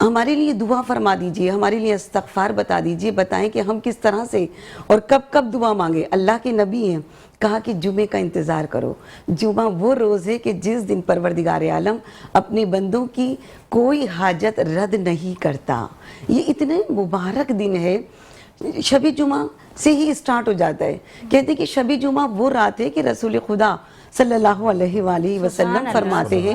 ہمارے لیے دعا فرما دیجئے، ہمارے لیے استغفار بتا دیجئے، بتائیں کہ ہم کس طرح سے اور کب کب دعا مانگے۔ اللہ کے نبی ہیں، کہا کہ جمعے کا انتظار کرو۔ جمعہ وہ روز ہے کہ جس دن پروردگار عالم اپنے بندوں کی کوئی حاجت رد نہیں کرتا۔ یہ اتنے مبارک دن ہے، شب جمعہ سے ہی اسٹارٹ ہو جاتا ہے۔ کہتے ہیں کہ شب جمعہ وہ رات ہے کہ رسول خدا صلی اللہ علیہ وآلہ وسلم فرماتے ہیں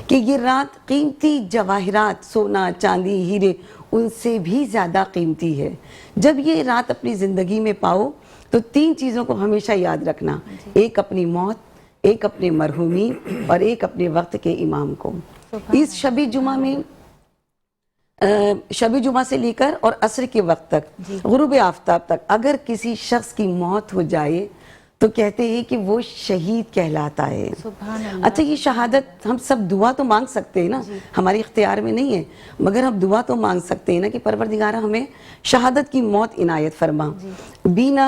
کہ یہ رات قیمتی جواہرات، سونا، چاندی، ہیرے، ان سے بھی زیادہ قیمتی ہے۔ جب یہ رات اپنی زندگی میں پاؤ تو 3 چیزوں کو ہمیشہ یاد رکھنا، ایک اپنی موت، ایک اپنے مرحومین اور ایک اپنے وقت کے امام کو۔ اس شب جمعہ میں شب جمعہ سے لے کر اور عصر کے وقت تک، غروب آفتاب تک اگر کسی شخص کی موت ہو جائے تو کہتے ہیں کہ وہ شہید کہلاتا ہے۔ اچھا، یہ شہادت ہم سب دعا تو مانگ سکتے ہیں نا، ہماری اختیار میں نہیں ہے، مگر ہم دعا تو مانگ سکتے ہیں نا کہ پروردگارہ ہمیں شہادت کی موت عنایت فرما۔ بینا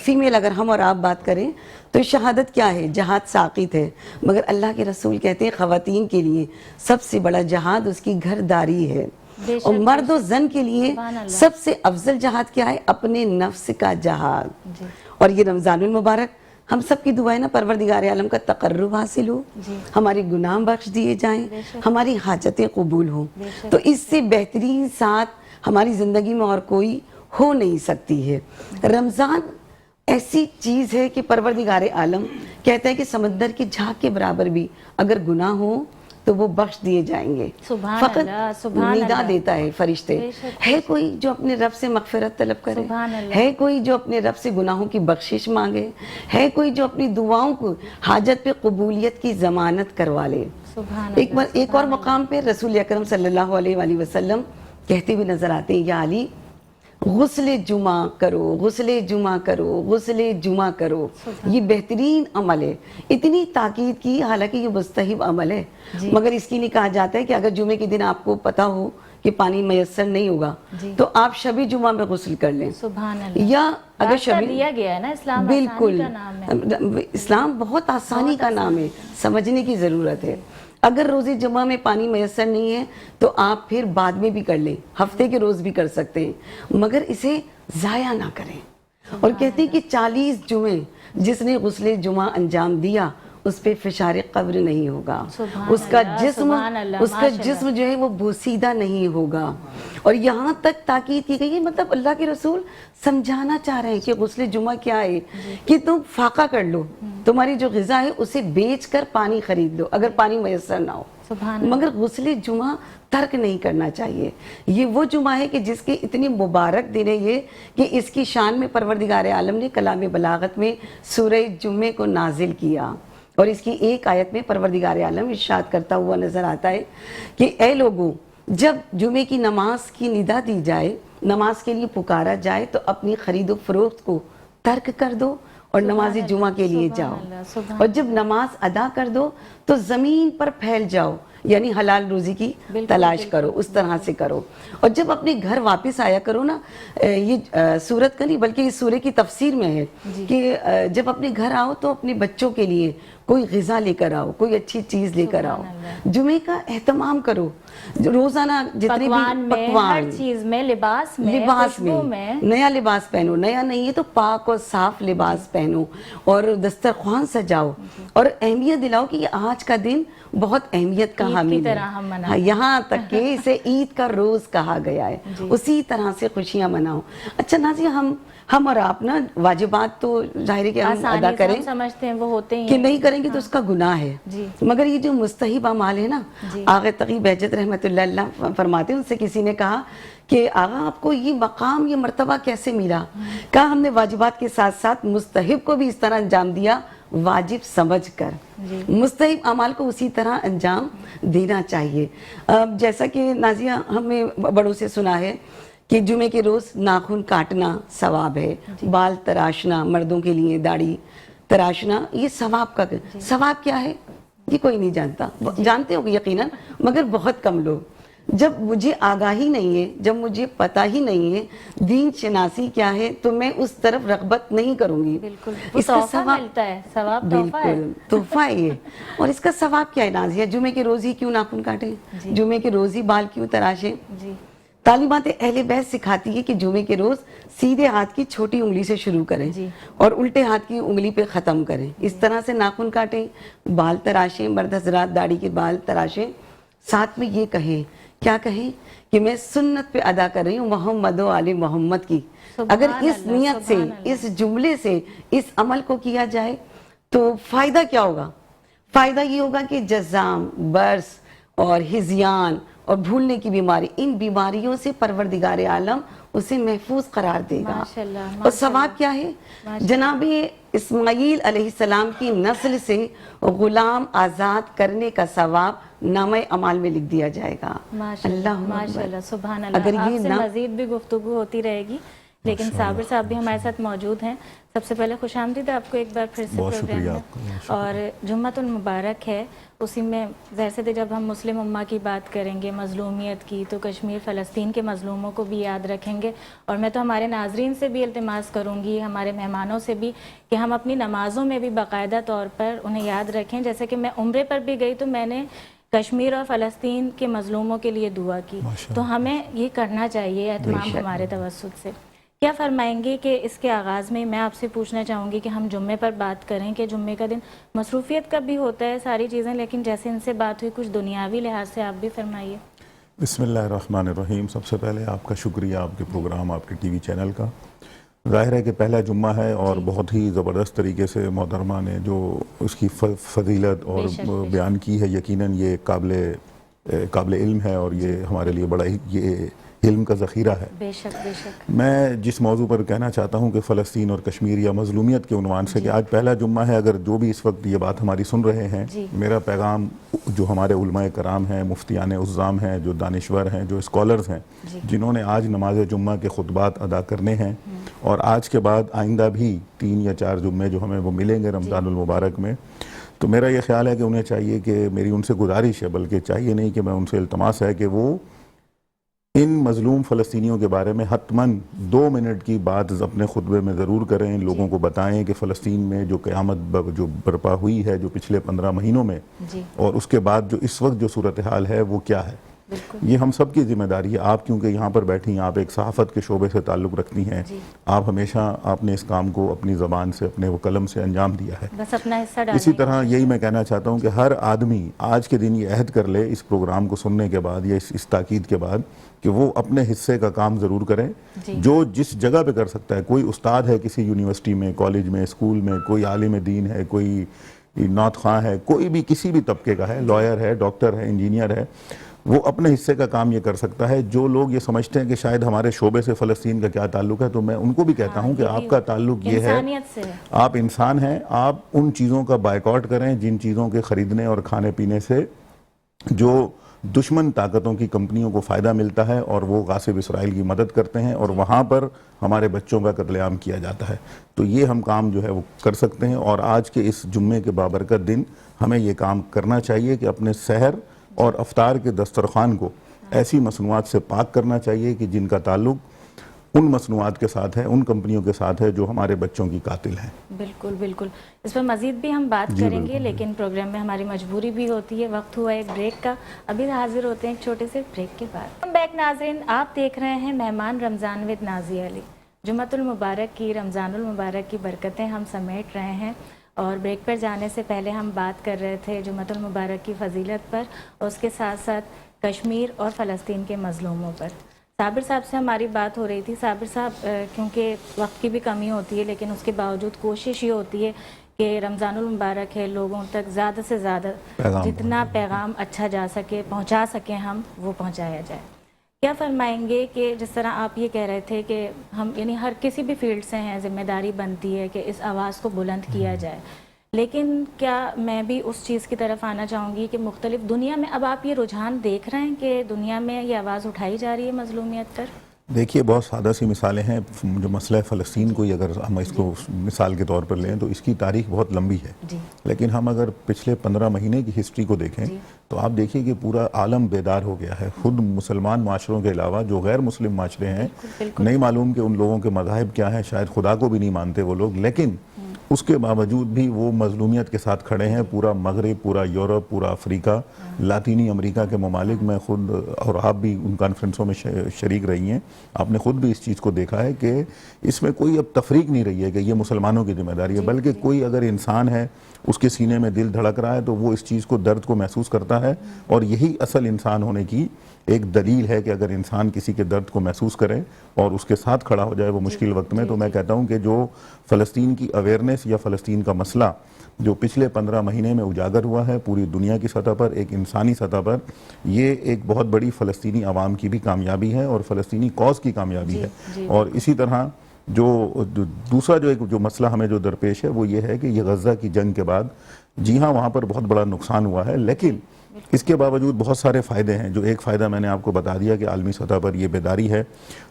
فیمیل اگر ہم اور آپ بات کریں تو شہادت کیا ہے؟ جہاد ساقط ہے، مگر اللہ کے رسول کہتے ہیں خواتین کے لیے سب سے بڑا جہاد اس کی گھرداری ہے، اور مرد و زن کے لیے سب سے افضل جہاد کیا ہے؟ اپنے نفس کا جہاد۔ اور یہ رمضان المبارک ہم سب کی دعائیں نا، پروردگار عالم کا تقرب حاصل ہو، ہمارے گناہ بخش دیے جائیں، ہماری حاجتیں قبول ہوں، تو اس سے بہترین ساتھ ہماری زندگی میں اور کوئی ہو نہیں سکتی ہے۔ رمضان ایسی چیز ہے کہ پروردگار عالم کہتا ہے کہ سمندر کی جھاگ کے برابر بھی اگر گناہ ہو تو وہ بخش دیے جائیں گے۔ فقط ندا دیتا ہے فرشتے، ہے کوئی جو اپنے رب سے مغفرت طلب کرے، ہے کوئی جو اپنے رب سے گناہوں کی بخشش مانگے، ہے کوئی جو اپنی دعاؤں کو حاجت پہ قبولیت کی ضمانت کروا لے۔ ایک اور مقام پہ رسول اکرم صلی اللہ علیہ وآلہ وسلم کہتے بھی نظر آتے ہیں، یا علی غسل جمعہ کرو، غسل جمعہ کرو، غسل جمعہ کرو، یہ بہترین عمل ہے۔ اتنی تاکید کی، حالانکہ یہ مستحب عمل ہے، مگر اس کے لیے کہا جاتا ہے کہ اگر جمعے کے دن آپ کو پتا ہو کہ پانی میسر نہیں ہوگا تو آپ شب جمعہ میں غسل کر لیں۔ یا اگر شب دیا گیا ہے نا، اسلام بالکل، آسانی کا نام ہے، اسلام بہت آسانی کا نام ہے، سمجھنے کی ضرورت ہے۔ اگر روز جمعہ میں پانی میسر نہیں ہے تو آپ پھر بعد میں بھی کر لیں، ہفتے کے روز بھی کر سکتے ہیں، مگر اسے ضائع نہ کریں۔ اور کہتے ہیں کہ 40 جمعے جس نے غسل جمعہ انجام دیا اس پہ فشار قبر نہیں ہوگا، اس کا جسم جو ہے وہ بوسیدہ نہیں ہوگا۔ اور یہاں تک تاکید کی گئی ہے، مطلب اللہ کے رسول سمجھانا چاہ رہے ہیں کہ غسل جمعہ کیا ہے، کہ تم فاقہ کر لو، تمہاری جو غذا ہے اسے بیچ کر پانی خرید لو اگر پانی میسر نہ ہو، مگر غسل جمعہ ترک نہیں کرنا چاہیے۔ یہ وہ جمعہ ہے کہ جس کے اتنی مبارک دن ہے یہ کہ اس کی شان میں پروردگار عالم نے کلام بلاغت میں سورہ جمعے کو نازل کیا، اور اس کی ایک آیت میں پروردگار عالم ارشاد کرتا ہوا نظر آتا ہے کہ اے لوگوں، جب جمعے کی نماز کی ندا دی جائے، نماز کے لیے پکارا جائے تو اپنی خرید و فروخت کو ترک کر دو اور نماز جمعہ کے لیے جاؤ، اور جب نماز ادا کر دو تو زمین پر پھیل جاؤ، یعنی حلال روزی کی تلاش کرو، اس طرح سے کرو۔ اور جب اپنے گھر واپس آیا کرو نا، یہ سورت کا نہیں بلکہ اس سورے کی تفسیر میں ہے کہ جب اپنے گھر آؤ تو اپنے بچوں کے لیے کوئی غذا لے کر آؤ، کوئی اچھی چیز لے کر آؤ، جمعے کا اہتمام کرو، روزانہ جتنے بھی پکوان، ہر چیز میں، لباس میں نیا لباس پہنو، نیا نہیں ہے تو پاک اور صاف لباس پہنو، اور دسترخوان سجاؤ، اور اہمیت دلاؤ کہ یہ آج کا دن بہت اہمیت کا حامل ہے، یہاں تک کہ اسے عید کا روز کہا گیا ہے، اسی طرح سے خوشیاں مناؤ۔ اچھا نازیہ، ہم اور آپ نا واجبات تو ظاہر ہے کہ ہم ادا کریں، سمجھتے ہیں وہ ہوتے ہی کہ نہیں کریں گے تو اس کا گناہ ہے، مگر یہ جو مستحب اعمال ہے نا، آغا تقی بہجت رحمت اللہ فرماتے ہیں، ان سے کسی نے کہا کہ آغا آپ کو یہ مقام، یہ مرتبہ کیسے ملا؟ کہا ہم نے واجبات کے ساتھ ساتھ مستحب کو بھی اس طرح انجام دیا، واجب سمجھ کر۔ مستحب اعمال کو اسی طرح انجام دینا چاہیے۔ جیسا کہ نازیہ ہمیں بڑوں سے سنا ہے کہ جمعے کے روز ناخن کاٹنا ثواب ہے، بال تراشنا، مردوں کے لیے داڑھی تراشنا، یہ ثواب کا، ثواب کیا ہے یہ کوئی نہیں جانتا، جانتے ہو گے یقیناً مگر بہت کم لوگ۔ جب مجھے آگاہی نہیں ہے، جب مجھے پتہ ہی نہیں ہے دین شناسی کیا ہے، تو میں اس طرف رغبت نہیں کروں گی۔ بالکل، وہ اس کا تحفہ ثواب ملتا ہے، ثواب تحفہ ہے۔ بالکل تحفہ ہے یہ، اور اس کا ثواب کیا ہے نازیہ؟ جمعے کے روز ہی کیوں ناخن کاٹیں، جی جمعے کے روز ہی بال کیوں تراشیں؟ جی تعلیمات اہل بیت سکھاتی ہے کہ جمعے کے روز سیدھے ہاتھ کی چھوٹی انگلی سے شروع کریں جی اور الٹے ہاتھ کی انگلی پہ ختم کریں، اس طرح سے ناخن کاٹیں، بال تراشیں، مرد حضرات داڑھی کے بال تراشیں، ساتھ میں یہ کہیں، کیا کہیں کہ میں سنت پہ ادا کر رہی ہوں محمد و آل محمد کی۔ اگر سبحان اس اللہ، نیت سے، سبحان اللہ۔ اس جملے سے، اس عمل کو کیا جائے تو فائدہ کیا ہوگا؟ فائدہ یہ ہوگا کہ جزام، برس اور ہذیان اور بھولنے کی بیماری، ان بیماریوں سے پروردگار عالم اسے محفوظ قرار دے گا۔ ماشاءاللہ، اور ثواب کیا ہے؟ جناب اسماعیل علیہ السلام کی نسل سے غلام آزاد کرنے کا ثواب نامہ اعمال میں لکھ دیا جائے گا۔ اللہ ماشاءاللہ، سبحان اللہ۔ اگر آپ یہ سے نہ مزید بھی گفتگو ہوتی رہے گی، لیکن صابر صاحب بھی ہمارے ساتھ موجود ہیں۔ سب سے پہلے خوش آمدید آپ کو ایک بار پھر سے بہت پروگرام شکریہ میں، آپ کا، بہت شکریہ۔ اور جمعۃ المبارک ہے، اسی میں ظاہر سے جب ہم مسلم امہ کی بات کریں گے، مظلومیت کی، تو کشمیر فلسطین کے مظلوموں کو بھی یاد رکھیں گے، اور میں تو ہمارے ناظرین سے بھی التماس کروں گی، ہمارے مہمانوں سے بھی، کہ ہم اپنی نمازوں میں بھی باقاعدہ طور پر انہیں یاد رکھیں۔ جیسے کہ میں عمرے پر بھی گئی تو میں نے کشمیر اور فلسطین کے مظلوموں کے لیے دعا کی، تو ہمیں یہ کرنا چاہیے اہتمام ہمارے توسط سے۔ کیا فرمائیں گے کہ اس کے آغاز میں آپ سے پوچھنا چاہوں گی کہ ہم جمعے پر بات کریں کہ جمعے کا دن مصروفیت کا بھی ہوتا ہے ساری چیزیں، لیکن جیسے ان سے بات ہوئی کچھ دنیاوی لحاظ سے آپ بھی فرمائیے۔ بسم اللہ الرحمن الرحیم۔ سب سے پہلے آپ کا شکریہ، آپ کے پروگرام، آپ کے ٹی وی چینل کا۔ ظاہر ہے کہ پہلا جمعہ ہے اور بہت ہی زبردست طریقے سے محترمہ نے جو اس کی فضیلت اور بیان کی ہے، یقیناً یہ قابل علم ہے، اور یہ ہمارے لیے بڑا ہی یہ علم کا ذخیرہ ہے۔ بے شک بے شک۔ میں جس موضوع پر کہنا چاہتا ہوں کہ فلسطین اور کشمیر یا مظلومیت کے عنوان سے، کہ آج پہلا جمعہ ہے، اگر جو بھی اس وقت یہ بات ہماری سن رہے ہیں، میرا پیغام جو ہمارے علماء کرام ہیں، مفتیان عظام ہیں، جو دانشور ہیں، جو اسکالرز ہیں، جنہوں نے آج نماز جمعہ کے خطبات ادا کرنے ہیں، اور آج کے بعد آئندہ بھی 3 یا 4 جمعے جو ہمیں وہ ملیں گے رمضان المبارک میں، تو میرا یہ خیال ہے کہ انہیں چاہیے کہ میری ان سے گزارش ہے، بلکہ چاہیے نہیں کہ میں ان سے التماس ہے کہ وہ ان مظلوم فلسطینیوں کے بارے میں حتماً 2 منٹ کی بات اپنے خطبے میں ضرور کریں، لوگوں کو بتائیں کہ فلسطین میں جو قیامت جو برپا ہوئی ہے جو پچھلے 15 مہینوں میں، اور اس کے بعد جو اس وقت جو صورتحال ہے وہ کیا ہے۔ یہ ہم سب کی ذمہ داری ہے۔ آپ کیونکہ یہاں پر بیٹھی ہیں، آپ ایک صحافت کے شعبے سے تعلق رکھتی ہیں، آپ ہمیشہ آپ نے اس کام کو اپنی زبان سے، اپنے قلم سے انجام دیا ہے۔ بس اپنا حصہ ڈالیں۔ اسی طرح یہی میں کہنا چاہتا ہوں کہ ہر آدمی آج کے دن یہ عہد کر لے اس پروگرام کو سننے کے بعد یا اس تاکید کے بعد کہ وہ اپنے حصے کا کام ضرور کریں، جو جس جگہ پہ کر سکتا ہے۔ کوئی استاد ہے کسی یونیورسٹی میں، کالج میں، اسکول میں، کوئی عالم دین ہے، کوئی نعت خواں ہے، کوئی بھی کسی بھی طبقے کا ہے، لائر ہے، ڈاکٹر ہے، انجینئر ہے، وہ اپنے حصے کا کام یہ کر سکتا ہے۔ جو لوگ یہ سمجھتے ہیں کہ شاید ہمارے شعبے سے فلسطین کا کیا تعلق ہے، تو میں ان کو بھی کہتا ہوں کہ آپ کا تعلق یہ ہے، انسانیت سے ہے۔ آپ انسان ہیں، آپ ان چیزوں کا بائیکاٹ کریں جن چیزوں کے خریدنے اور کھانے پینے سے جو دشمن طاقتوں کی کمپنیوں کو فائدہ ملتا ہے، اور وہ غاصب اسرائیل کی مدد کرتے ہیں، اور وہاں پر ہمارے بچوں کا قتل عام کیا جاتا ہے۔ تو یہ ہم کام جو ہے وہ کر سکتے ہیں، اور آج کے اس جمعے کے بابرکت دن ہمیں یہ کام کرنا چاہیے کہ اپنے سحر اور افطار کے دسترخوان کو ایسی مصنوعات سے پاک کرنا چاہیے کہ جن کا تعلق ان مصنوعات کے ساتھ ہے، ان کمپنیوں کے ساتھ ہے جو ہمارے بچوں کی قاتل ہیں۔ بالکل بالکل، اس پر مزید بھی ہم بات کریں گے، لیکن پروگرام میں ہماری مجبوری بھی ہوتی ہے، وقت ہوا ایک بریک کا، ابھی حاضر ہوتے ہیں ایک چھوٹے سے بریک کے بعد۔ ہم بیک ناظرین، آپ دیکھ رہے ہیں مہمان رمضان ود نازیہ علی۔ جمعۃ المبارک کی، رمضان المبارک کی برکتیں ہم سمیٹ رہے ہیں، اور بریک پر جانے سے پہلے ہم بات کر رہے تھے جمعۃ المبارک کی فضیلت پر، اور اس کے ساتھ ساتھ کشمیر اور فلسطین کے مظلوموں پر۔ صابر صاحب سے ہماری بات ہو رہی تھی۔ صابر صاحب، کیونکہ وقت کی بھی کمی ہوتی ہے، لیکن اس کے باوجود کوشش یہ ہوتی ہے کہ رمضان المبارک ہے، لوگوں تک زیادہ سے زیادہ جتنا پیغام اچھا جا سکے، پہنچا سکیں ہم، وہ پہنچایا جائے۔ کیا فرمائیں گے کہ جس طرح آپ یہ کہہ رہے تھے کہ ہم یعنی ہر کسی بھی فیلڈ سے ہیں، ذمہ داری بنتی ہے کہ اس آواز کو بلند کیا جائے، لیکن کیا میں بھی اس چیز کی طرف آنا چاہوں گی کہ مختلف دنیا میں اب آپ یہ رجحان دیکھ رہے ہیں کہ دنیا میں یہ آواز اٹھائی جا رہی ہے مظلومیت پر؟ دیکھیے بہت سادہ سی مثالیں ہیں. جو مسئلہ فلسطین کو اگر ہم اس کو مثال کے طور پر لیں تو اس کی تاریخ بہت لمبی ہے, لیکن ہم اگر پچھلے 15 مہینے کی ہسٹری کو دیکھیں تو آپ دیکھیے کہ پورا عالم بیدار ہو گیا ہے. خود مسلمان معاشروں کے علاوہ جو غیر مسلم معاشرے ہیں, نہیں معلوم کہ ان لوگوں کے مذاہب کیا ہیں, شاید خدا کو بھی نہیں مانتے وہ لوگ, لیکن اس کے باوجود بھی وہ مظلومیت کے ساتھ کھڑے ہیں. پورا مغرب, پورا یورپ, پورا افریقہ, لاطینی امریکہ کے ممالک میں خود, اور آپ بھی ان کانفرنسوں میں شریک رہی ہیں, آپ نے خود بھی اس چیز کو دیکھا ہے کہ اس میں کوئی اب تفریق نہیں رہی ہے کہ یہ مسلمانوں کی ذمہ داری ہے, بلکہ کوئی اگر انسان ہے اس کے سینے میں دل دھڑک رہا ہے تو وہ اس چیز کو, درد کو محسوس کرتا ہے. اور یہی اصل انسان ہونے کی ایک دلیل ہے کہ اگر انسان کسی کے درد کو محسوس کرے اور اس کے ساتھ کھڑا ہو جائے وہ مشکل وقت میں. تو میں کہتا ہوں کہ جو فلسطین کی اویئرنیس یا فلسطین کا مسئلہ جو پچھلے 15 مہینے میں اجاگر ہوا ہے پوری دنیا کی سطح پر, ایک انسانی سطح پر, یہ ایک بہت بڑی فلسطینی عوام کی بھی کامیابی ہے اور فلسطینی کاز کی کامیابی ہے. اور اسی طرح جو دوسرا جو مسئلہ ہمیں جو درپیش ہے وہ یہ ہے کہ یہ غزہ کی جنگ کے بعد, جی ہاں وہاں پر بہت بڑا نقصان ہوا ہے, لیکن اس کے باوجود بہت سارے فائدے ہیں. جو ایک فائدہ میں نے آپ کو بتا دیا کہ عالمی سطح پر یہ بیداری ہے.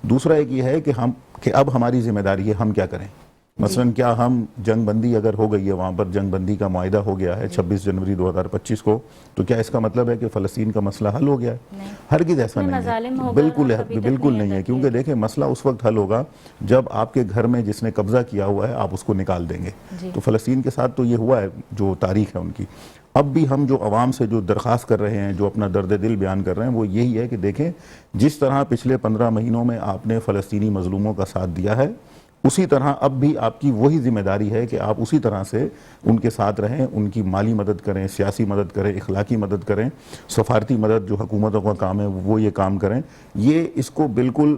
دوسرا ایک یہ ہے کہ اب ہماری ذمہ داری ہے ہم کیا کریں. مثلاً کیا ہم جنگ بندی اگر ہو گئی ہے, وہاں پر جنگ بندی کا معاہدہ ہو گیا ہے 26 جنوری 2025 کو, تو کیا اس کا مطلب ہے کہ فلسطین کا مسئلہ حل ہو گیا ہے؟ ہرگز ایسا نہیں ہے, بالکل نہیں ہے. کیونکہ دیکھیں مسئلہ اس وقت حل ہوگا جب آپ کے گھر میں جس نے قبضہ کیا ہوا ہے آپ اس کو نکال دیں گے. تو فلسطین کے ساتھ تو یہ ہوا ہے, جو تاریخ ہے ان کی. اب بھی ہم جو عوام سے جو درخواست کر رہے ہیں, جو اپنا درد دل بیان کر رہے ہیں, وہ یہی ہے کہ دیکھیں جس طرح پچھلے 15 مہینوں میں آپ نے فلسطینی مظلوموں کا ساتھ دیا ہے, اسی طرح اب بھی آپ کی وہی ذمہ داری ہے کہ آپ اسی طرح سے ان کے ساتھ رہیں, ان کی مالی مدد کریں, سیاسی مدد کریں, اخلاقی مدد کریں, سفارتی مدد جو حکومتوں کا کام ہے وہ یہ کام کریں. یہ اس کو بالکل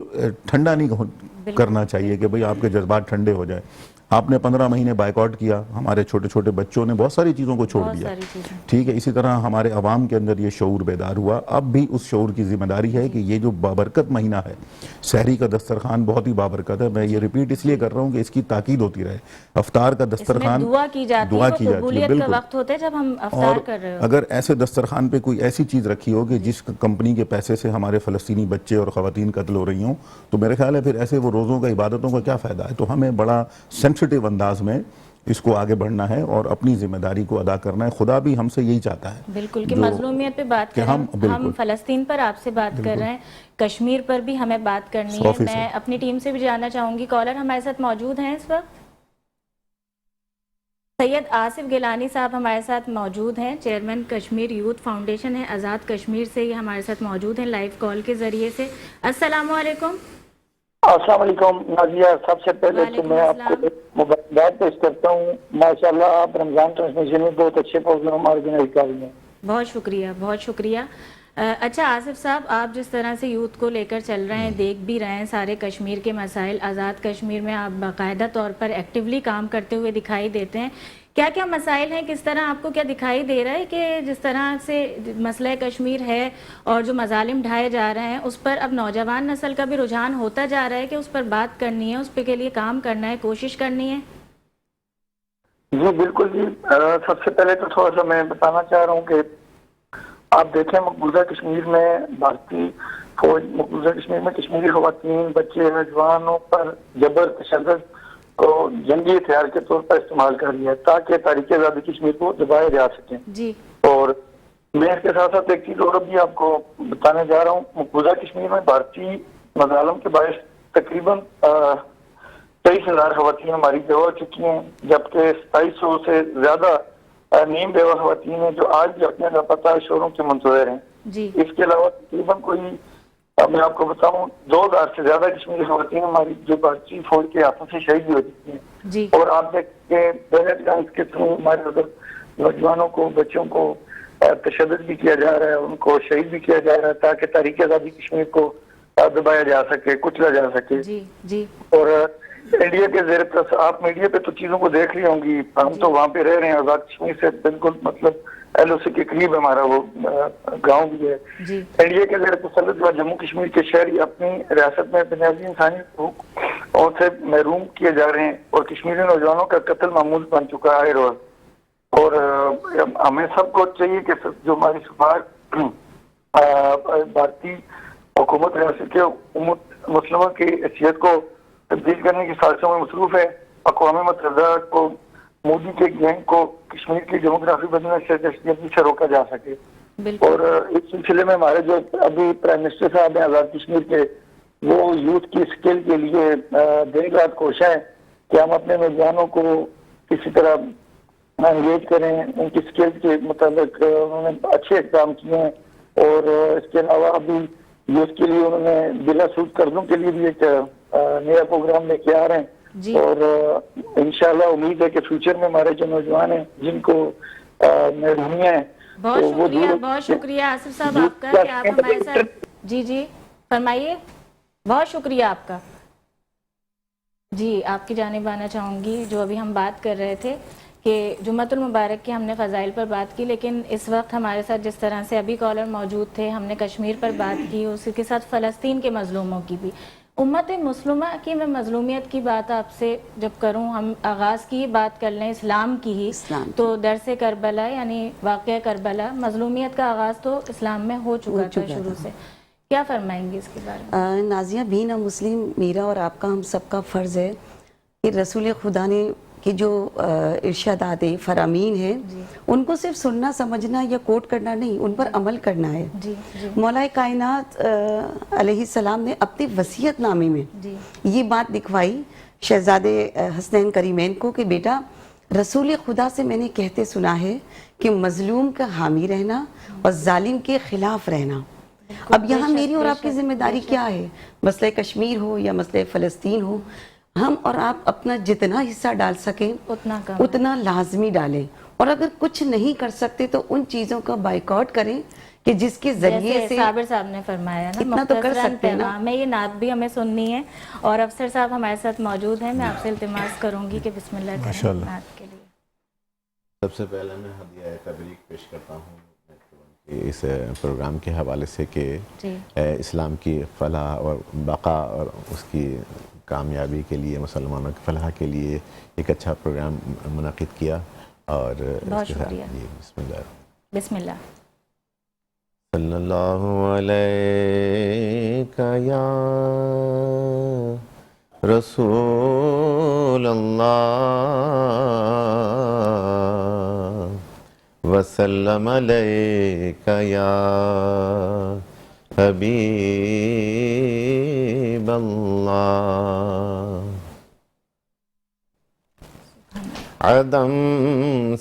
ٹھنڈا نہیں کرنا چاہیے کہ بھئی آپ کے جذبات ٹھنڈے ہو جائیں. آپ نے 15 مہینے بائیکاٹ کیا, ہمارے چھوٹے چھوٹے بچوں نے بہت ساری چیزوں کو چھوڑ دیا, ٹھیک ہے. اسی طرح ہمارے عوام کے اندر یہ شعور بیدار ہوا. اب بھی اس شعور کی ذمہ داری ہے کہ یہ جو بابرکت مہینہ ہے, سحری کا دسترخوان بہت ہی بابرکت ہے. میں یہ ریپیٹ اس لیے کر رہا ہوں کہ اس کی تاکید ہوتی رہے. افطار کا دسترخوان, دعا کی جاتی ہے, قبولیت کا وقت ہوتا ہے جب ہم افطار کر رہے ہو. اگر ایسے دسترخوان پہ کوئی ایسی چیز رکھی ہو کہ جس کمپنی کے پیسے سے ہمارے فلسطینی بچے اور خواتین قتل ہو رہی ہوں, تو میرے خیال ہے پھر ایسے وہ روزوں کا, عبادتوں کا کیا فائدہ ہے. تو ہمیں بڑا سینسٹیو انداز میں اس کو آگے بڑھنا ہے اور اپنی ذمہ داری کو ادا کرنا ہے. خدا بھی ہم سے یہی چاہتا ہے. بالکل, کہ مظلومیت پہ بات کریں. ہم فلسطین پر آپ سے بات کر رہے ہیں, کشمیر پر بھی ہمیں بات کرنی ہے. میں اپنی ٹیم سے بھی جاننا چاہوں گی, کالر ہمارے ساتھ موجود ہیں اس وقت. سید آصف گیلانی صاحب ہمارے ساتھ موجود ہیں, چیئرمین کشمیر یوتھ فاؤنڈیشن ہے آزاد کشمیر سے, یہ ہمارے ساتھ موجود ہیں لائیو کال کے ذریعے سے. السلام علیکم. السلام علیکم نازیہ, سب سے پہلے تو میں آپ کو مبارکباد پیش کرتا ہوں. ماشاءاللہ آپ رمضان ٹرانسمیشن میں بہت اچھے پروگرام آرگنائز کر رہی ہیں. بہت شکریہ, بہت شکریہ. اچھا آصف صاحب, آپ جس طرح سے یوتھ کو لے کر چل رہے ہیں, دیکھ بھی رہے ہیں سارے کشمیر کے مسائل, آزاد کشمیر میں آپ باقاعدہ طور پر ایکٹیولی کام کرتے ہوئے دکھائی دیتے ہیں. کیا کیا مسائل ہیں, کس طرح آپ کو کیا دکھائی دے رہا ہے کہ جس طرح سے مسئلہ کشمیر ہے اور جو مظالم ڈھائے جا رہے ہیں اس پر اب نوجوان نسل کا بھی رجحان ہوتا جا رہا ہے کہ اس پر بات کرنی ہے, اس پہ کے لیے کام کرنا ہے, کوشش کرنی ہے؟ جی بالکل جی. سب سے پہلے تو تھوڑا سا میں بتانا چاہ رہا ہوں کہ آپ دیکھیں مقبوضہ کشمیر میں بھارتی فوج, مقبوضہ کشمیر میں کشمیری خواتین, بچے, نوجوانوں پر جبر تشدد کو جنگی ہتھیار کے طور پر استعمال کر رہی ہے تاکہ تاریخ آزادی کشمیر کو دبایا جا سکے. جی. اور میں اس کے ساتھ ساتھ ایک چیز اور بھی آپ کو بتانے جا رہا ہوں. مقبوضہ کشمیر میں بھارتی مظالم کے باعث تقریباً 23,000 خواتین ہماری بیوہ ہو چکی ہیں, جبکہ 2700 سے زیادہ نیم بیوہ خواتین ہیں جو آج بھی اپنے لاپتہ شوہروں کے منتظر ہیں. جی. اس کے علاوہ تقریباً کوئی, میں آپ کو بتاؤں, 2000 سے زیادہ کشمیری خواتین ہماری جو بھارتی فوج کے ہاتھوں سے شہید ہو چکی ہیں. جی. اور آپ دیکھیں بیلٹ گنز کے تھرو ہمارے ادھر نوجوانوں کو, بچوں کو تشدد بھی کیا جا رہا ہے, ان کو شہید بھی کیا جا رہا ہے تاکہ تاریخ آزادی کشمیر کو دبایا جا سکے, کچلا جا سکے. جی. جی. اور انڈیا کے زیر پرس, آپ میڈیا پہ تو چیزوں کو دیکھ رہی ہوں گی, ہم تو وہاں پہ رہ رہے ہیں آزاد کشمیر سے بالکل, مطلب ایل او سی کے قریب ہمارا وہ گاؤں بھی ہے. انڈیا کے زیر تسلط جموں کشمیر کے شہری اپنی ریاست میں بنیادی انسانی حقوق سے محروم کیے جا رہے ہیں اور کشمیری نوجوانوں کا قتل معمول بن چکا ہے روز. اور ہمیں سب کو چاہیے کہ جو ہماری بھارتی حکومت ریاست کے مسلمہ کی حیثیت کو تبدیل کرنے کی سازشوں میں مصروف ہے. اقوام متحدہ کو مودی کے گینگ کو کشمیر کی ڈیموگرافی بدلنے سے جلدی سے روکا جا سکے. اور اس سلسلے میں ہمارے جو ابھی پرائم منسٹر صاحب ہیں آزاد کشمیر کے, وہ یوتھ کی اسکل کے لیے دن رات کوشاں ہیں کہ ہم اپنے نوجوانوں کو کسی طرح انگیج کریں. ان کی اسکل کے مطابق انہوں نے اچھے اقدام کیے ہیں. اور اس کے علاوہ ابھی یوتھ کے لیے انہوں نے بلا سود قرضوں کے لیے بھی ایک نیا پروگرام لے کے آ رہے ہیں. اور انشاءاللہ امید ہے کہ فیوچر میں ہمارے جو نوجوان ہیں جن کو محرومیاں ہیں, بہت شکریہ آصف صاحب آپ کا کہ آپ ہمارے ساتھ. جی فرمائیے. بہت شکریہ آپ کا. جی آپ کی جانب آنا چاہوں گی. جو ابھی ہم بات کر رہے تھے کہ جمعۃ المبارک کے ہم نے فضائل پر بات کی, لیکن اس وقت ہمارے ساتھ جس طرح سے ابھی کالر موجود تھے, ہم نے کشمیر پر بات کی, اسی کے ساتھ فلسطین کے مظلوموں کی بھی. امت مسلمہ کی میں مظلومیت کی بات آپ سے جب کروں, ہم آغاز کی بات کر لیں اسلام کی ہی, تو درس کربلا یعنی واقعہ کربلا, مظلومیت کا آغاز تو اسلام میں ہو چکا تھا شروع سے. کیا فرمائیں گے اس کے بارے میں؟ نازیہ, بین مسلم میرا اور آپ کا ہم سب کا فرض ہے کہ رسول خدا نے کہ جو ارشادات فرامین ہیں ان کو صرف سننا سمجھنا یا کوٹ کرنا نہیں, ان پر عمل کرنا ہے. مولا کائنات علیہ السلام نے اپنے وصیت نامے میں یہ بات دکھوائی شہزادے حسنین کریمین کو کہ بیٹا رسول خدا سے میں نے کہتے سنا ہے کہ مظلوم کا حامی رہنا اور ظالم کے خلاف رہنا. اب یہاں میری اور آپ کی ذمہ داری کیا ہے؟ مسئلہ کشمیر ہو یا مسئلہ فلسطین ہو, ہم اور آپ اپنا جتنا حصہ ڈال سکیں اتنا لازمی ڈالیں. اور اگر کچھ نہیں کر سکتے تو ان چیزوں کا بائیکاٹ کریں کہ جس کے ذریعے سے صابر صاحب نے فرمایا نا, اتنا تو کر سکتے ہیں نا. میں یہ نعت بھی ہمیں سننی ہے, اور افسر صاحب ہمارے ساتھ موجود ہیں. میں آپ سے التماس کروں گی کہ بسم اللہ کریں نعت کے لیے. سب سے پہلے میں ہدیہ تبریک پیش کرتا ہوں اس پروگرام کے حوالے سے کہ اسلام کی فلاح اور بقا اور اس کی کامیابی کے لیے, مسلمانوں کی فلاح کے لیے ایک اچھا پروگرام منعقد کیا. اور بہت شکریہ. بسم اللہ. بسم اللہ. صلی اللہ علیہ یا رسول اللہ وسلم علیک یا حبیب اللہ. عدم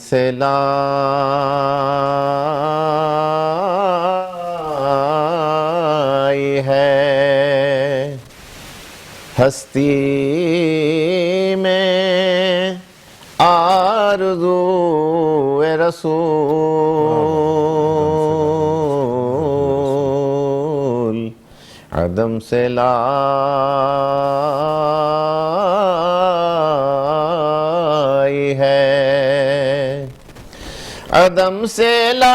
سے لائی ہے ہستی میں آرزو رسول, عدم سے لائی ہے, عدم سے لائی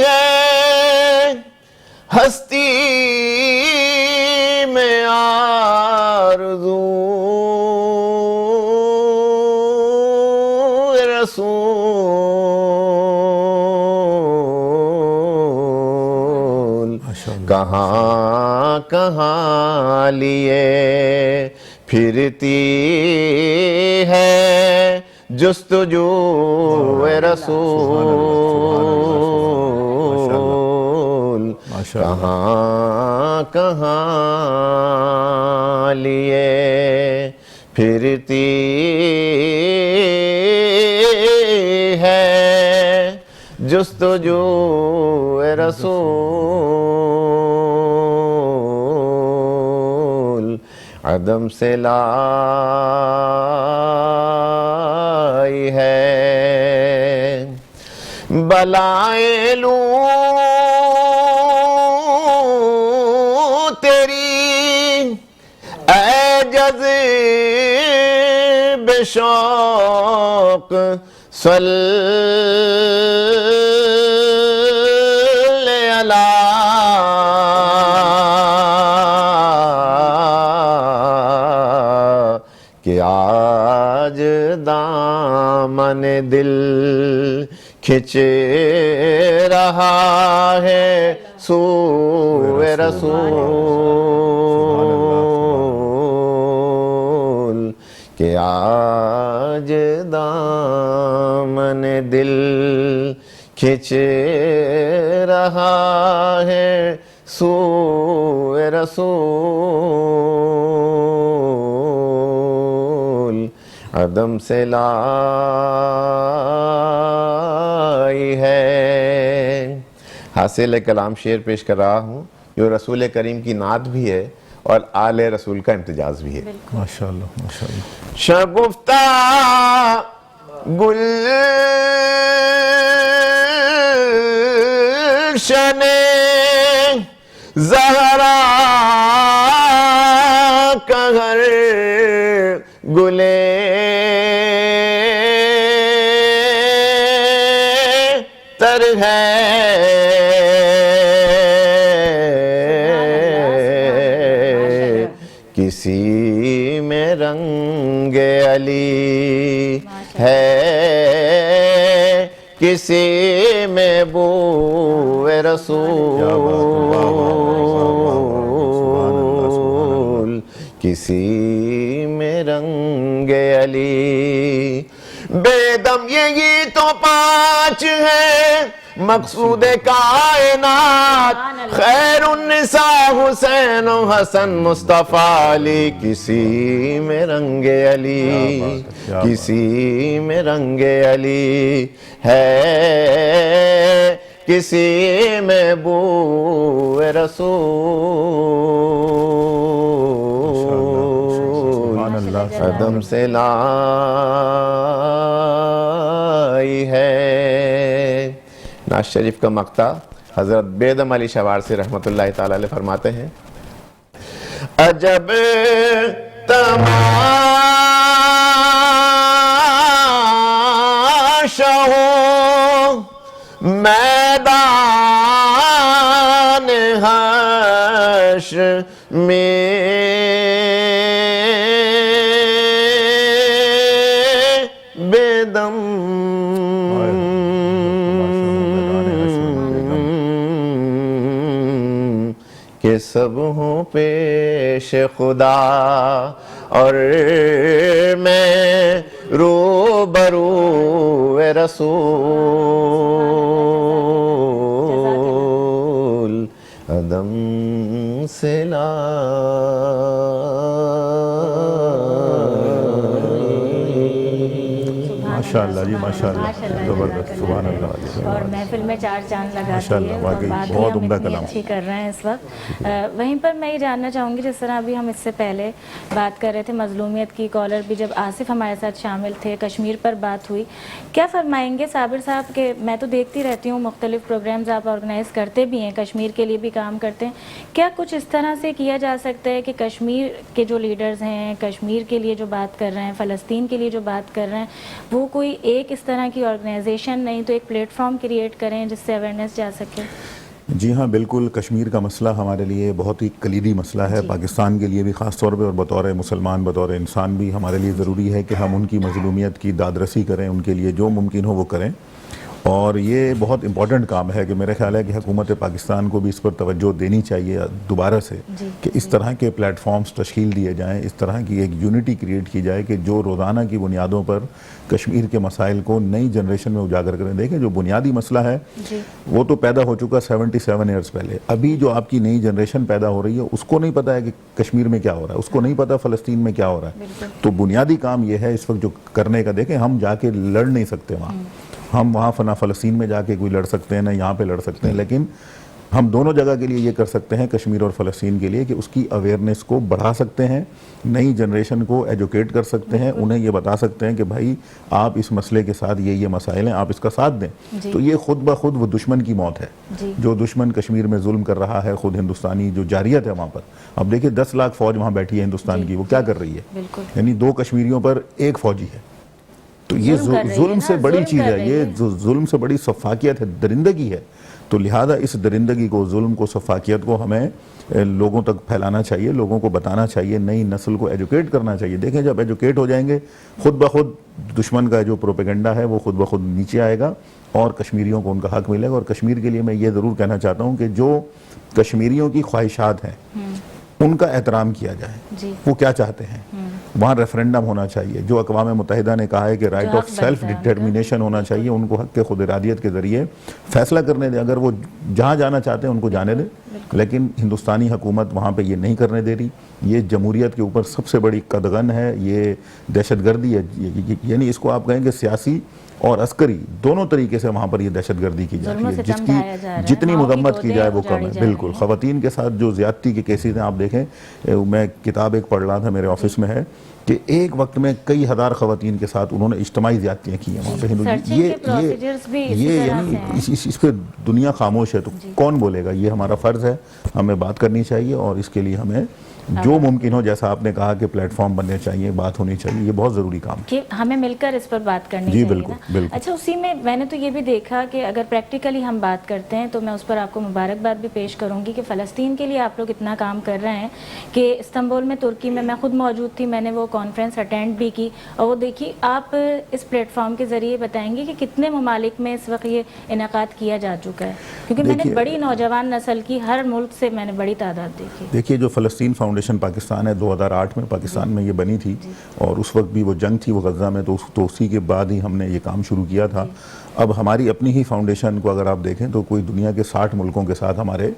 ہے ہستی میں آرزو رسول. کہاں کہاں لیے پھرتی ہے جستجو رسول, کہاں کہاں لیے پھرتی ہے جستجو رسول, عدم سے لائی ہے. بلائیں لوں تیری اے جذب شوق صلی علی کہ آج دامن دل کھنچ رہا ہے سوئے رسول کہ آج دامن دل کھنچ رہا ہے سوئے رسول عدم سے لائی ہے. حاصل کلام شعر پیش کر رہا ہوں جو رسول کریم کی نعت بھی ہے اور آل رسول کا امتجاز بھی ہے. ماشاءاللہ ماشاءاللہ. شگفتہ گلشن زہرا کا ہر گلے تر ہے کسی میں رنگ علی ہے کسی میں بو رسول کسی میں رنگ علی. بے دم یہی تو پانچ ہے مقصود کائنات خیر النساء حسین و حسن مصطفیٰ علی. کسی میں رنگ علی کسی میں رنگ علی ہے کسی میں بو رسول عدم سے لائی ہے. نعت شریف کا مقطع حضرت بیدم علی شوارسی رحمۃ اللہ تعالی علیہ فرماتے ہیں عجب تماشا ہو میدان حشر میں بیدم کہ سب ہوں پیش خدا اور میں روبرو رسول عدم سے ماشاءاللہ جی ماشاءاللہ زبردست سبحان اللہ. اور محفل میں چار چاند لگاتی ماشاءاللہ، ہے. واقعی بات بھی بہت ہم عمدہ اتنی کلام. اچھی کر رہے ہیں اس وقت. وہیں پر میں یہ جاننا چاہوں گی جس طرح ابھی ہم اس سے پہلے بات کر رہے تھے مظلومیت کی کالر بھی جب آصف ہمارے ساتھ شامل تھے کشمیر پر بات ہوئی. کیا فرمائیں گے صابر صاحب کہ میں تو دیکھتی رہتی ہوں مختلف پروگرامز آپ آرگنائز کرتے بھی ہیں کشمیر کے لیے بھی کام کرتے ہیں. کیا کچھ اس طرح سے کیا جا سکتا ہے کہ کشمیر کے جو لیڈرز ہیں کشمیر کے لیے جو بات کر رہے ہیں فلسطین کے لیے جو بات کر رہے ہیں وہ کوئی ایک اس طرح کی آرگنائزیشن نہیں تو ایک پلیٹ فارم کریٹ کریں جس سے اویئرنیس جا سکے؟ جی ہاں بالکل. کشمیر کا مسئلہ ہمارے لیے بہت ہی کلیدی مسئلہ ہے. پاکستان کے لیے بھی خاص طور پہ اور بطور مسلمان بطور انسان بھی ہمارے لیے ضروری ہے کہ ہم ان کی مظلومیت کی داد رسی کریں ان کے لیے جو ممکن ہو وہ کریں. اور یہ بہت امپورٹنٹ کام ہے کہ میرے خیال ہے کہ حکومت پاکستان کو بھی اس پر توجہ دینی چاہیے دوبارہ سے کہ اس طرح کے پلیٹ فارمز تشکیل دیے جائیں اس طرح کی ایک یونٹی کریٹ کی جائے کہ جو روزانہ کی بنیادوں پر کشمیر کے مسائل کو نئی جنریشن میں اجاگر کریں. دیکھیں جو بنیادی مسئلہ ہے وہ تو پیدا ہو چکا 77 ایئرز پہلے. ابھی جو آپ کی نئی جنریشن پیدا ہو رہی ہے اس کو نہیں پتہ ہے کہ کشمیر میں کیا ہو رہا ہے اس کو نہیں پتہ فلسطین میں کیا ہو رہا ہے. تو بنیادی کام یہ ہے اس وقت جو کرنے کا. دیکھیں ہم جا کے لڑ نہیں سکتے وہاں ہم وہاں فلسطین میں جا کے کوئی لڑ سکتے ہیں نہ یہاں پہ لڑ سکتے ہیں لیکن ہم دونوں جگہ کے لیے یہ کر سکتے ہیں کشمیر اور فلسطین کے لیے کہ اس کی اویئرنیس کو بڑھا سکتے ہیں نئی جنریشن کو ایجوکیٹ کر سکتے ہیں انہیں یہ بتا سکتے ہیں کہ بھائی آپ اس مسئلے کے ساتھ یہ مسائل ہیں آپ اس کا ساتھ دیں. تو یہ خود بخود وہ دشمن کی موت ہے جو دشمن کشمیر میں ظلم کر رہا ہے خود ہندوستانی جو جارحیت ہے وہاں پر. اب دیکھیں 10 لاکھ فوج وہاں بیٹھی ہے ہندوستان کی وہ کیا کر رہی ہے یعنی 2 کشمیریوں پر 1 فوجی ہے تو یہ ظلم سے بڑی چیز ہے، یہ ظلم سے بڑی سفاکیت ہے، درندگی ہے. تو لہٰذا اس درندگی کو، ظلم کو، سفاکیت کو ہمیں لوگوں تک پھیلانا چاہیے، لوگوں کو بتانا چاہیے، نئی نسل کو ایجوکیٹ کرنا چاہیے. دیکھیں جب ایجوکیٹ ہو جائیں گے خود بخود دشمن کا جو پروپیگنڈا ہے وہ خود بخود نیچے آئے گا اور کشمیریوں کو ان کا حق ملے گا. اور کشمیر کے لیے میں یہ ضرور کہنا چاہتا ہوں کہ جو کشمیریوں کی خواہشات ہیں ان کا احترام کیا جائے. وہ کیا چاہتے ہیں، وہاں ریفرنڈم ہونا چاہیے. جو اقوام متحدہ نے کہا ہے کہ رائٹ آف سیلف ڈٹرمینیشن ہونا چاہیے، ان کو حق خود ارادیت کے ذریعے فیصلہ کرنے دیں. اگر وہ جہاں جانا چاہتے ہیں ان کو جانے دیں، لیکن ہندوستانی حکومت وہاں پہ یہ نہیں کرنے دے رہی. یہ جمہوریت کے اوپر سب سے بڑی قدغن ہے، یہ دہشت گردی ہے. یعنی اس کو آپ کہیں کہ سیاسی اور عسکری دونوں طریقے سے وہاں پر یہ دہشت گردی کی جا رہی ہے، جس کی جتنی مذمت کی جائے وہ کم ہے. بالکل خواتین کے ساتھ جو زیادتی کے کیسز ہیں آپ دیکھیں، میں کتاب ایک پڑھ رہا تھا، میرے آفس میں ہے، کہ ایک وقت میں کئی ہزار خواتین کے ساتھ انہوں نے اجتماعی زیادتیاں کی ہیں وہاں پہ. یہ یعنی اس پہ دنیا خاموش ہے، تو کون بولے گا؟ یہ ہمارا فرض ہے، ہمیں بات کرنی چاہیے اور اس کے لیے ہمیں جو ممکن ہو، جیسا آپ نے کہا کہ پلیٹ فارم بننے چاہیے، بات ہونی چاہیے. یہ بہت ضروری کام ہے، ہمیں مل کر اس پر بات کرنی چاہیے نا. اچھا، اسی میں نے تو یہ بھی دیکھا کہ اگر پریکٹیکلی ہم بات کرتے ہیں تو میں اس پر آپ کو مبارکباد بھی پیش کروں گی کہ فلسطین کے لیے آپ لوگ اتنا کام کر رہے ہیں کہ استنبول میں، ترکی میں خود موجود تھی، میں نے وہ کانفرنس اٹینڈ بھی کی. اور وہ دیکھیے آپ اس پلیٹ فارم کے ذریعے بتائیں گے کہ کتنے ممالک میں اس وقت یہ انعقاد کیا جا چکا ہے، کیونکہ میں نے بڑی نوجوان نسل کی ہر ملک سے میں نے بڑی تعداد دیکھی. دیکھیے جو فلسطین فاؤنڈیشن پاکستان ہے، 2008 میں پاکستان میں یہ بنی تھی، اور اس وقت بھی وہ جنگ تھی وہ غزہ میں، تو اسی کے بعد ہی ہم نے یہ کام شروع کیا تھا. اب ہماری اپنی ہی فاؤنڈیشن کو اگر آپ دیکھیں تو کوئی دنیا کے 60 ملکوں کے ساتھ ہمارے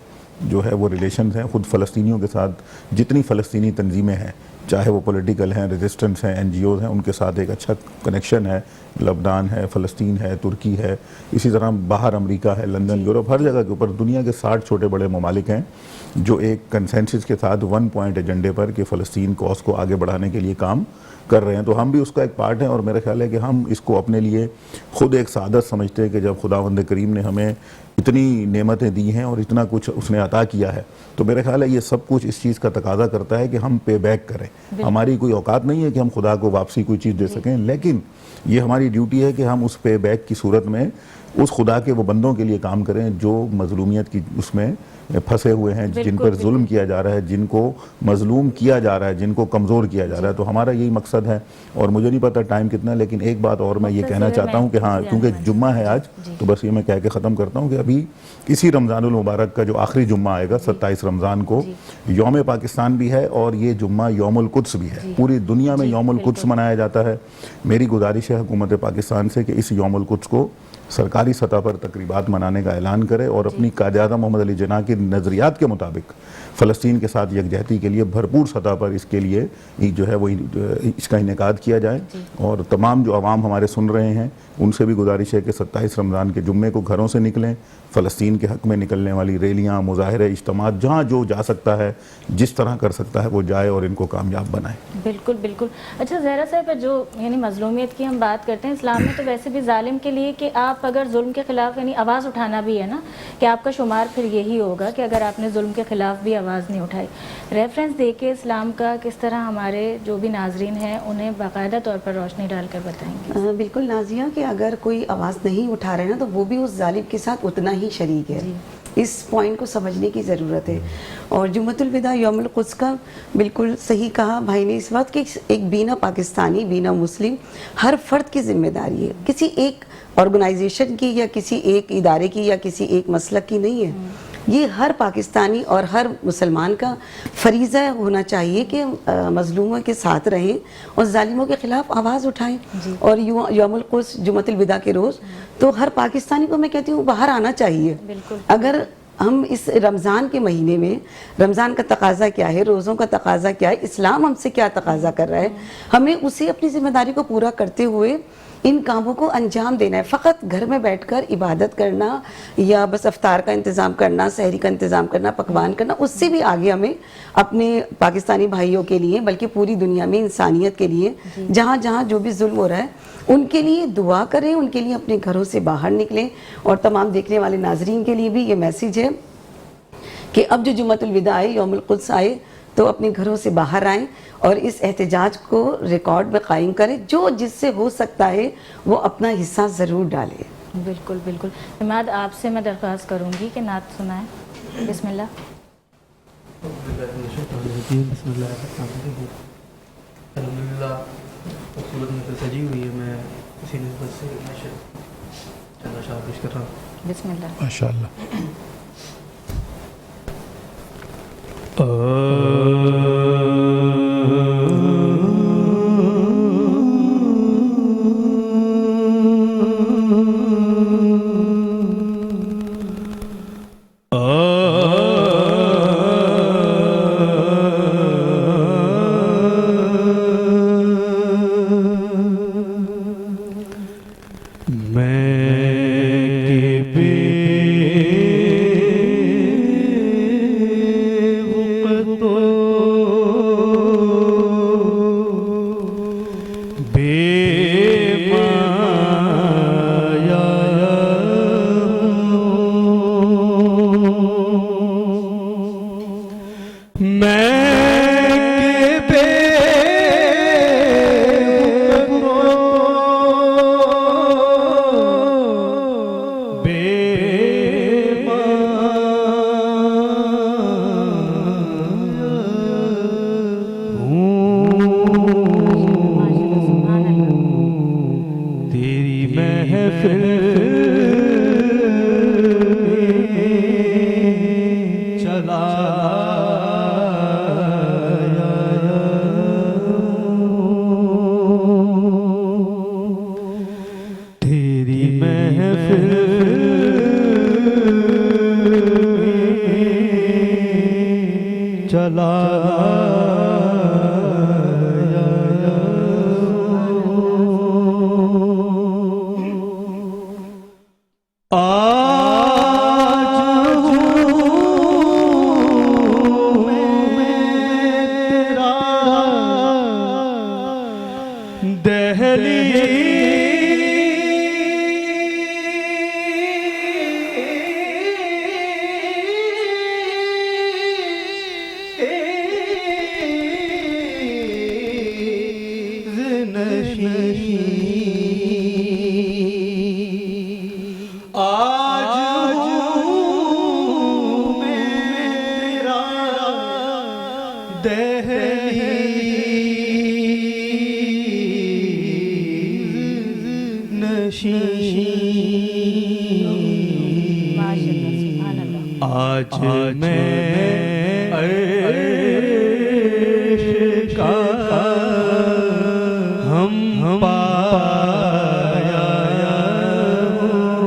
جو ہے وہ ریلیشنز ہیں. خود فلسطینیوں کے ساتھ جتنی فلسطینی تنظیمیں ہیں، چاہے وہ پولیٹیکل ہیں، ریزسٹنس ہیں، این جی اوز ہیں، ان کے ساتھ ایک اچھا کنیکشن ہے. لبنان ہے، فلسطین ہے، ترکی ہے، اسی طرح باہر امریکہ ہے، لندن، یورپ، ہر جگہ کے اوپر دنیا کے 60 چھوٹے بڑے ممالک ہیں جو ایک کنسنسس کے ساتھ 1 پوائنٹ ایجنڈے پر کہ فلسطین کاز کو آگے بڑھانے کے لیے کام کر رہے ہیں. تو ہم بھی اس کا ایک پارٹ ہیں، اور میرا خیال ہے کہ ہم اس کو اپنے لیے خود ایک سعادت سمجھتے ہیں کہ جب خداوند کریم نے ہمیں اتنی نعمتیں دی ہیں اور اتنا کچھ اس نے عطا کیا ہے، تو میرا خیال ہے یہ سب کچھ اس چیز کا تقاضا کرتا ہے کہ ہم پے بیک کریں. ہماری کوئی اوقات نہیں ہے کہ ہم خدا کو واپسی کوئی چیز دے سکیں، لیکن یہ ہماری ڈیوٹی ہے کہ ہم اس پے بیک کی صورت میں اس خدا کے وہ بندوں کے لیے کام کریں جو مظلومیت کی اس میں پھنسے ہوئے ہیں، جن پر ظلم کیا جا رہا ہے، جن کو مظلوم کیا جا رہا ہے، جن کو کمزور کیا جا رہا ہے. تو ہمارا یہی مقصد ہے. اور مجھے نہیں پتا ٹائم کتنا ہے، لیکن ایک بات اور میں یہ کہنا چاہتا ہوں کہ ہاں، کیونکہ جمعہ ہے آج، تو بس یہ میں کہہ کے ختم کرتا ہوں کہ ابھی اسی رمضان المبارک کا جو آخری جمعہ آئے گا 27 رمضان کو، یوم پاکستان بھی ہے، اور یہ جمعہ یوم القدس بھی ہے. پوری دنیا میں یوم القدس منایا جاتا ہے. میری گزارش ہے حکومت پاکستان سے کہ اس یوم القدس کو سرکاری سطح پر تقریبات منانے کا اعلان کرے، اور اپنی قائد اعظم محمد علی جناح کے نظریات کے مطابق فلسطین کے ساتھ یکجہتی کے لیے بھرپور سطح پر اس کے لیے جو ہے وہ اس کا انعقاد کیا جائے. اور تمام جو عوام ہمارے سن رہے ہیں ان سے بھی گزارش ہے کہ 27 رمضان کے جمعے کو گھروں سے نکلیں، فلسطین کے حق میں نکلنے والی ریلیاں، مظاہرے، اجتماعات، جہاں جو جا سکتا ہے، جس طرح کر سکتا ہے وہ جائے اور ان کو کامیاب بنائے. بالکل بالکل. اچھا زہرا صاحب، جو یعنی مظلومیت کی ہم بات کرتے ہیں، اسلام میں تو ویسے بھی ظالم کے لیے کہ آپ اگر ظلم کے خلاف یعنی آواز اٹھانا بھی ہے نا، کہ آپ کا شمار پھر یہی ہوگا کہ اگر آپ نے ظلم کے خلاف بھی آواز نہیں اٹھائی. ریفرنس دے کے اسلام کا کس طرح ہمارے جو بھی ناظرین ہیں انہیں باقاعدہ طور پر روشنی ڈال کر بتائیں گے؟ بالکل نازیہ، کہ اگر کوئی آواز نہیں اٹھا رہے نا تو وہ بھی اس ظالم کے ساتھ اتنا ہی شریک ہے. اس پوائنٹ کو سمجھنے کی ضرورت ہے. اور جمعۃ الوداع یوم القدس کا بالکل صحیح کہا بھائی نے اس وقت کہ ایک بینا پاکستانی، بینا مسلم، ہر فرد کی ذمہ داری ہے. کسی ایک آرگنائزیشن کی یا کسی ایک ادارے کی یا کسی ایک مسلک کی نہیں ہے. یہ ہر پاکستانی اور ہر مسلمان کا فریضہ ہونا چاہیے کہ مظلوموں کے ساتھ رہیں اور ظالموں کے خلاف آواز اٹھائیں. اور یوم القدس جمعۃ الوداع کے روز تو ہر پاکستانی کو میں کہتی ہوں باہر آنا چاہیے. اگر ہم اس رمضان کے مہینے میں، رمضان کا تقاضا کیا ہے، روزوں کا تقاضا کیا ہے، اسلام ہم سے کیا تقاضا کر رہا ہے، ہمیں اسے اپنی ذمہ داری کو پورا کرتے ہوئے ان کاموں کو انجام دینا ہے. فقط گھر میں بیٹھ کر عبادت کرنا یا بس افطار کا انتظام کرنا، سحری کا انتظام کرنا، پکوان کرنا، اس سے بھی آگے ہمیں اپنے پاکستانی بھائیوں کے لیے، بلکہ پوری دنیا میں انسانیت کے لیے جہاں جہاں جو بھی ظلم ہو رہا ہے ان کے لیے دعا کریں، ان کے لیے اپنے گھروں سے باہر نکلیں. اور تمام دیکھنے والے ناظرین کے لیے بھی یہ میسیج ہے کہ اب جو جمعۃ الوداع آئے، یوم القدس آئے، تو اپنے گھروں سے باہر آئیں اور اس احتجاج کو ریکارڈ میں قائم کرے. جو جس سے ہو سکتا ہے وہ اپنا حصہ ضرور ڈالے. بالکل بالکل. عماد آپ سے میں درخواست کروں گی کہ نعت سنائیں. بسم اللہ. بسم اللہ الرحمن الرحیم. الحمدللہ صورت میں سجی ہوئی ہے. میں اسی نسبت سے چند اشعار پیش کر رہا ہوں. بسم اللہ. ماشاء اللہ. آج میں عرش کا ہم پایا.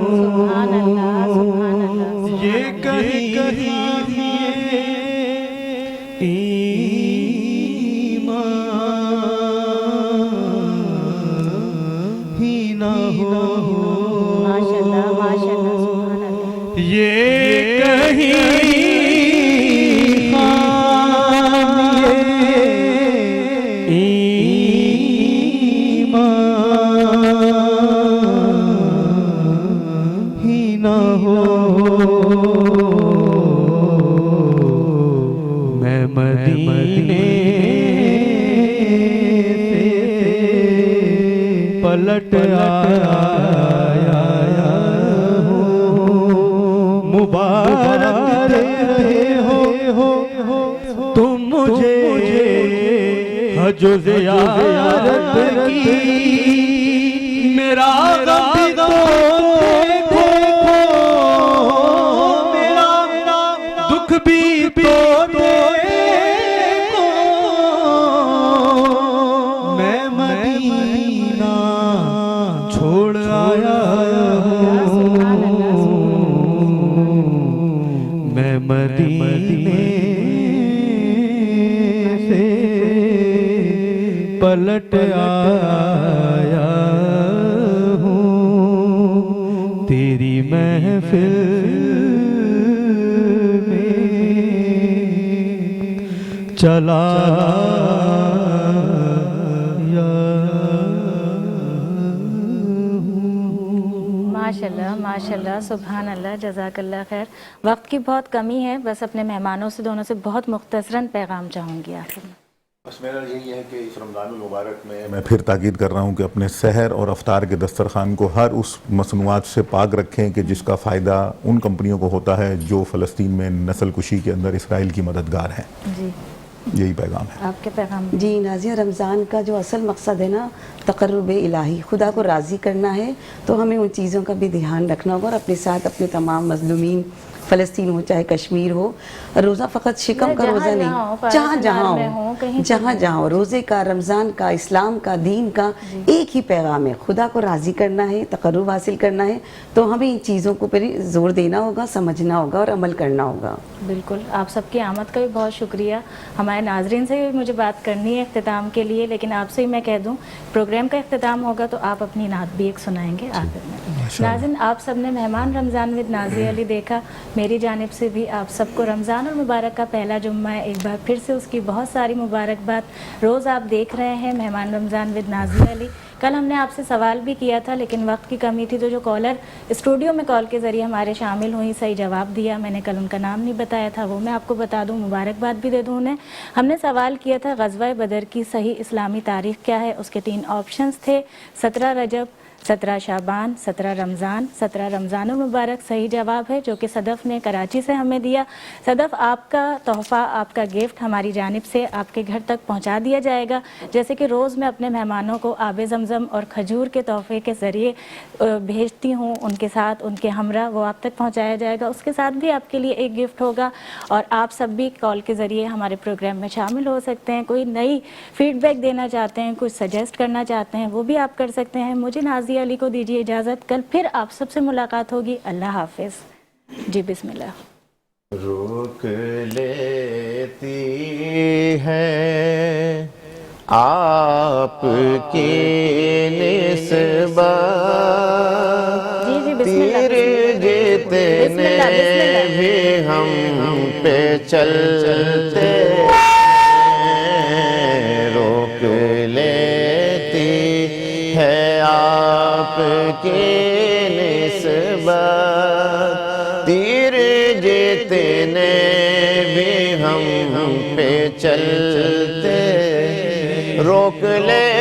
سبحان اللہ سبحان اللہ. یہ کہیں ایمان ہی نہ ہو. ماشاء اللہ ماشاء اللہ. سبحان اللہ. یہ کہیں ہی نہ ہو. میں مدینے سے پلٹ آیا ہوں. مبارک رہے ہو تم مجھے حج و زیارت کی. میرا غم بھی تو دیکھو, میرا دکھ بھی تو دیکھو. میں مدینہ چھوڑ آیا ہوں. میں مدینے سے پلٹ آیا ہوں. تیری محفل میں چلا ماشاءاللہ ماشاءاللہ. سبحان اللہ. جزاک اللہ خیر. وقت کی بہت کمی ہے, بس اپنے مہمانوں سے دونوں سے بہت مختصراً پیغام چاہوں گی آخر میں. بس میرا یہی ہے کہ اس رمضان المبارک میں پھر تاکید کر رہا ہوں کہ اپنے سحر اور افطار کے دسترخوان کو ہر اس مصنوعات سے پاک رکھیں کہ جس کا فائدہ ان کمپنیوں کو ہوتا ہے جو فلسطین میں نسل کشی کے اندر اسرائیل کی مددگار ہیں. جی یہی پیغام ہے. آپ کے پیغام. جی نازیہ، رمضان کا جو اصل مقصد ہے نا تقرب الہی، خدا کو راضی کرنا ہے، تو ہمیں ان چیزوں کا بھی دھیان رکھنا ہوگا اور اپنے ساتھ اپنے تمام مظلومین، فلسطین ہو چاہے کشمیر ہو، روزہ فقط شکم کا روزہ نہیں، جہاں جہاں ہو، روزے کا، رمضان کا، اسلام کا، دین کا ایک ہی پیغام ہے، خدا کو راضی کرنا ہے، تقرب حاصل کرنا ہے، تو ہمیں ان چیزوں کو پھر زور دینا ہوگا، سمجھنا ہوگا اور عمل کرنا ہوگا. بالکل. آپ سب کی آمد کا بھی بہت شکریہ. ہمارے ناظرین سے بھی مجھے بات کرنی ہے اختتام کے لیے، لیکن آپ سے ہی میں کہہ دوں پروگرام کا اختتام ہوگا تو آپ اپنی نعت بھی ایک سنائیں گے آخر میں. ناظرین، آپ سب نے مہمان رمضان ود نازیہ علی دیکھا. میری جانب سے بھی آپ سب کو رمضان المبارک کا پہلا جمعہ ہے، ایک بار پھر سے اس کی بہت ساری مبارکباد. روز آپ دیکھ رہے ہیں مہمان رمضان ود نازیہ علی. کل ہم نے آپ سے سوال بھی کیا تھا لیکن وقت کی کمی تھی، تو جو کالر اسٹوڈیو میں کال کے ذریعے ہمارے شامل ہوئی، صحیح جواب دیا. میں نے کل ان کا نام نہیں بتایا تھا، وہ میں آپ کو بتا دوں، مبارکباد بھی دے دوں انہیں. ہم نے سوال کیا تھا غزوہ بدر کی صحیح اسلامی تاریخ کیا ہے. اس کے 3 آپشنز تھے: 17 رجب، 17 شعبان، 17 رمضان. 17 رمضان المبارک صحیح جواب ہے، جو کہ صدف نے کراچی سے ہمیں دیا. صدف، آپ کا تحفہ، آپ کا گفٹ ہماری جانب سے آپ کے گھر تک پہنچا دیا جائے گا. جیسے کہ روز میں اپنے مہمانوں کو آب زمزم اور کھجور کے تحفے کے ذریعے بھیجتی ہوں، ان کے ساتھ ان کے ہمراہ وہ آپ تک پہنچایا جائے گا. اس کے ساتھ بھی آپ کے لیے ایک گفٹ ہوگا، اور آپ سب بھی کال کے ذریعے ہمارے پروگرام میں شامل ہو سکتے ہیں. کوئی نئی فیڈ بیک دینا چاہتے ہیں، کچھ سجیسٹ کرنا چاہتے ہیں، وہ بھی آپ کر سکتے ہیں. مجھے نازیہ علی کو دیجیے اجازت، کل پھر آپ سب سے ملاقات ہوگی. اللہ حافظ. جی بسم اللہ. روک لیتی ہے آپ کی نسبت تیر جتنے بھی ہم پہ چلتے روک لیتی ہے آپ کی نسبت تیر جتنے بھی ہم پہ چلتے روک لے